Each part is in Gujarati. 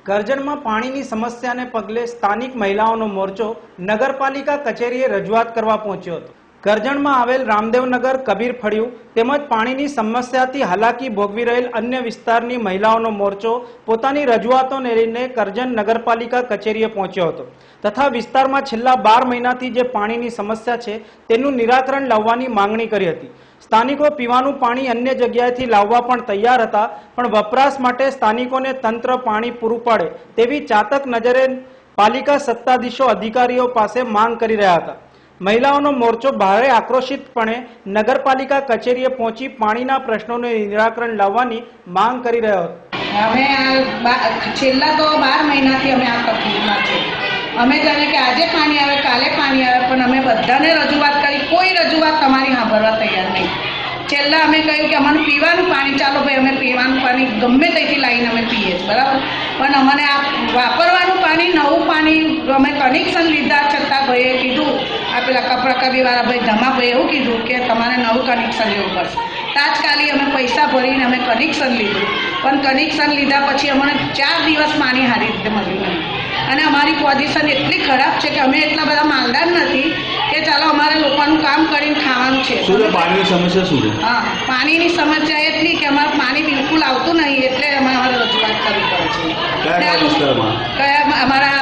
કરજણમાં પાણીની સમસ્યાને પગલે સ્થાનિક મહિલાઓનો મોરચો નગરપાલિકા કચેરીએ રજૂઆત કરવા પહોંચ્યો હતો। કરજણમાં આવેલ રામદેવનગર, કબીર ફળિયું તેમજ પાણીની સમસ્યાથી હાલાકી ભોગવી રહેલ અન્ય વિસ્તારની મહિલાઓનો મોરચો પોતાની રજૂઆતોને લઈને કરજણ નગરપાલિકા કચેરીએ પહોંચ્યો હતો તથા વિસ્તારમાં છેલ્લા 12 મહિનાથી જે પાણીની સમસ્યા છે તેનું નિરાકરણ લાવવાની માંગણી કરી હતી। સ્થાનિકો પીવાનું પાણી અન્ય જગ્યાએથી લાવવા પણ તૈયાર હતા, પણ વપરાશ માટે સ્થાનિકોને તંત્ર પાણી પૂરું પાડે તેવી ચાતક નજરે પાલિકા સત્તાધીશો અધિકારીઓ પાસે માંગ કરી રહ્યા હતા। મહિલાઓનો મોરચો ભારે આક્રોશિતપણે નગરપાલિકા કચેરીએ પહોંચી પાણીના પ્રશ્નોનું નિરાકરણ લાવવાની માંગ કરી રહ્યો હતો। અમે છેલ્લા તો 12 મહિનાથી અમે આ તકલીફમાં છે। અમે જાણે કે આજે પાણી આવે, કાલે પાણી આવે, પણ અમે બધાને રજૂઆત કરી, કોઈ રજૂઆત તમારી સાંભળવા તૈયાર નહીં। છેલ્લા અમે કહ્યું કે અમને પીવાનું પાણી, ચાલો ભાઈ અમે પીવાનું પાણી ગમે ત્યાંથી લાવીને અમે પીએ છીએ, બરાબર, પણ અમને આ વાપરવાનું પાણી, નવું પાણી અમે કનેક્શન લીધા છતાં ભાઈએ કીધું, આ પેલા કપરાકબીવાળા ભાઈ ધમાભાઈ એવું કીધું કે તમારે નવું કનેક્શન લેવું પડશે। તાત્કાલિક અમે પૈસા ભરીને અમે કનેક્શન લીધું, પણ કનેક્શન લીધા પછી અમને 4 દિવસ પાણી સારી રીતે મળ્યું નહીં। અને અમારી પોઝિશન એટલી ખરાબ છે કે અમે એટલા બધા માલદાર નથી કે ચાલો અમારે લોકોનું કામ કરીને ખાવાનું છે। પાણીની સમસ્યા શું છે? હા, પાણીની સમસ્યા એટલી કે અમારે પાણી બિલકુલ આવતું નહીં, એટલે અમારે રજૂઆત કરવી પડે છે। કયા અમારા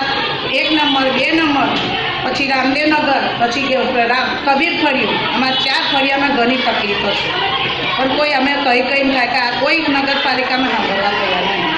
1 નંબર, 2 નંબર, પછી રામદેવનગર, પછી કબીર ફળિયું, અમારા 4 ફળિયામાં ઘણી તકલીફો છે, પણ કોઈ અમે કહીને થાય કે આ કોઈ નગરપાલિકામાં સાંભળવા તૈયાર નહીં।